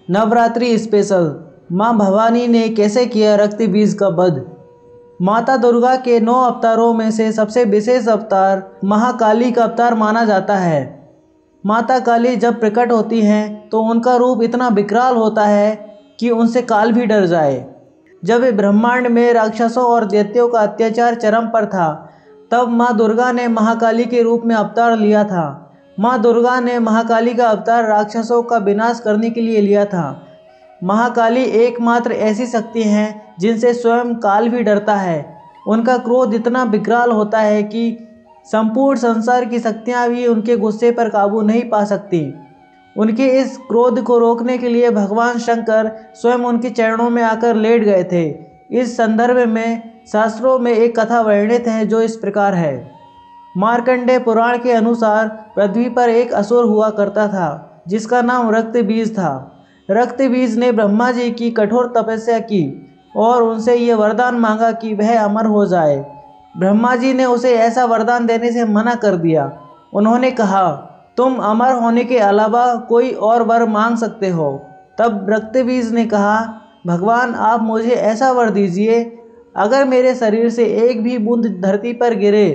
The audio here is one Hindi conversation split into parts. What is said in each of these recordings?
नवरात्रि स्पेशल। मां भवानी ने कैसे किया रक्त बीज का वध। माता दुर्गा के 9 अवतारों में से सबसे विशेष अवतार महाकाली का अवतार माना जाता है। माता काली जब प्रकट होती हैं तो उनका रूप इतना विकराल होता है कि उनसे काल भी डर जाए। जब ब्रह्मांड में राक्षसों और दैत्यों का अत्याचार चरम पर था, तब माँ दुर्गा ने महाकाली के रूप में अवतार लिया था। माँ दुर्गा ने महाकाली का अवतार राक्षसों का विनाश करने के लिए लिया था। महाकाली एकमात्र ऐसी शक्ति हैं जिनसे स्वयं काल भी डरता है। उनका क्रोध इतना विकराल होता है कि संपूर्ण संसार की शक्तियाँ भी उनके गुस्से पर काबू नहीं पा सकती। उनके इस क्रोध को रोकने के लिए भगवान शंकर स्वयं उनके चरणों में आकर लेट गए थे। इस संदर्भ में शास्त्रों में एक कथा वर्णित है जो इस प्रकार है। मार्कंडेय पुराण के अनुसार पृथ्वी पर एक असुर हुआ करता था जिसका नाम रक्त बीज था। रक्त बीज ने ब्रह्मा जी की कठोर तपस्या की और उनसे ये वरदान मांगा कि वह अमर हो जाए। ब्रह्मा जी ने उसे ऐसा वरदान देने से मना कर दिया। उन्होंने कहा, तुम अमर होने के अलावा कोई और वर मांग सकते हो। तब रक्तबीज ने कहा, भगवान आप मुझे ऐसा वर दीजिए, अगर मेरे शरीर से एक भी बूंद धरती पर गिरे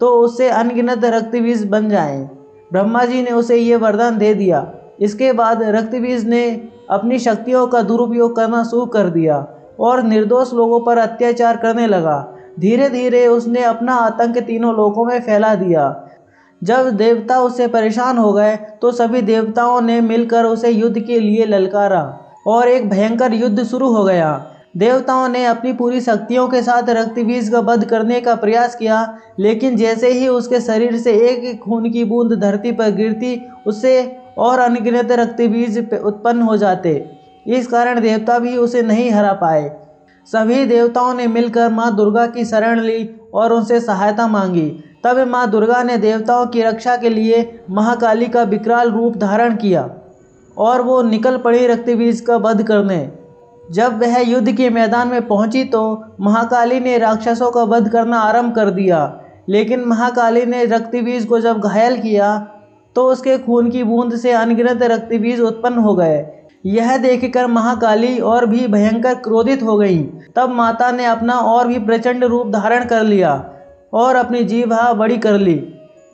तो उससे अनगिनत रक्तबीज बन जाएं। ब्रह्मा जी ने उसे ये वरदान दे दिया। इसके बाद रक्तबीज ने अपनी शक्तियों का दुरुपयोग करना शुरू कर दिया और निर्दोष लोगों पर अत्याचार करने लगा। धीरे धीरे उसने अपना आतंक तीनों लोकों में फैला दिया। जब देवता उससे परेशान हो गए तो सभी देवताओं ने मिलकर उसे युद्ध के लिए ललकारा और एक भयंकर युद्ध शुरू हो गया। देवताओं ने अपनी पूरी शक्तियों के साथ रक्तबीज का वध करने का प्रयास किया, लेकिन जैसे ही उसके शरीर से एक एक खून की बूंद धरती पर गिरती, उससे और अनगिनत रक्तबीज उत्पन्न हो जाते। इस कारण देवता भी उसे नहीं हरा पाए। सभी देवताओं ने मिलकर माँ दुर्गा की शरण ली और उनसे सहायता मांगी। तब माँ दुर्गा ने देवताओं की रक्षा के लिए महाकाली का विकराल रूप धारण किया और वो निकल पड़ी रक्तबीज का वध करने। जब वह युद्ध के मैदान में पहुंची तो महाकाली ने राक्षसों का वध करना आरंभ कर दिया, लेकिन महाकाली ने रक्तबीज को जब घायल किया तो उसके खून की बूंद से अनगिनत रक्तबीज उत्पन्न हो गए। यह देखकर महाकाली और भी भयंकर क्रोधित हो गई। तब माता ने अपना और भी प्रचंड रूप धारण कर लिया और अपनी जीभा बड़ी कर ली।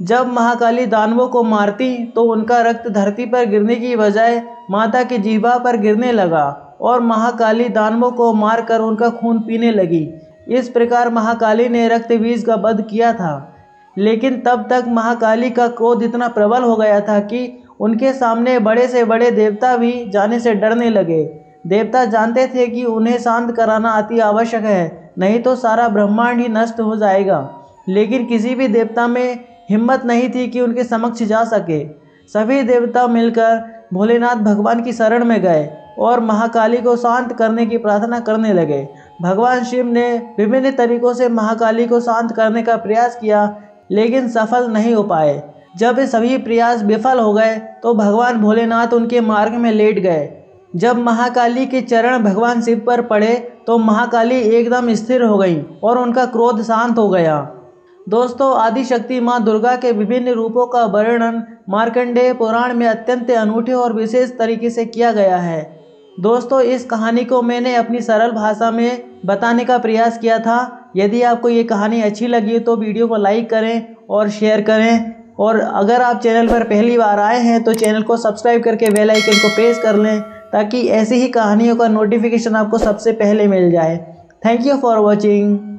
जब महाकाली दानवों को मारती तो उनका रक्त धरती पर गिरने की बजाय माता की जीभा पर गिरने लगा और महाकाली दानवों को मारकर उनका खून पीने लगी। इस प्रकार महाकाली ने रक्तबीज का वध किया था। लेकिन तब तक महाकाली का क्रोध इतना प्रबल हो गया था कि उनके सामने बड़े से बड़े देवता भी जाने से डरने लगे। देवता जानते थे कि उन्हें शांत कराना अति आवश्यक है, नहीं तो सारा ब्रह्मांड ही नष्ट हो जाएगा। लेकिन किसी भी देवता में हिम्मत नहीं थी कि उनके समक्ष जा सके। सभी देवता मिलकर भोलेनाथ भगवान की शरण में गए और महाकाली को शांत करने की प्रार्थना करने लगे। भगवान शिव ने विभिन्न तरीकों से महाकाली को शांत करने का प्रयास किया, लेकिन सफल नहीं हो पाए। जब सभी प्रयास विफल हो गए तो भगवान भोलेनाथ उनके मार्ग में लेट गए। जब महाकाली के चरण भगवान शिव पर पड़े तो महाकाली एकदम स्थिर हो गई और उनका क्रोध शांत हो गया। दोस्तों, आदिशक्ति माँ दुर्गा के विभिन्न रूपों का वर्णन मार्कंडेय पुराण में अत्यंत अनूठे और विशेष तरीके से किया गया है। दोस्तों, इस कहानी को मैंने अपनी सरल भाषा में बताने का प्रयास किया था। यदि आपको ये कहानी अच्छी लगी तो वीडियो को लाइक करें और शेयर करें, और अगर आप चैनल पर पहली बार आए हैं तो चैनल को सब्सक्राइब करके बेल आइकन को प्रेस कर लें ताकि ऐसी ही कहानियों का नोटिफिकेशन आपको सबसे पहले मिल जाए। Thank you for watching.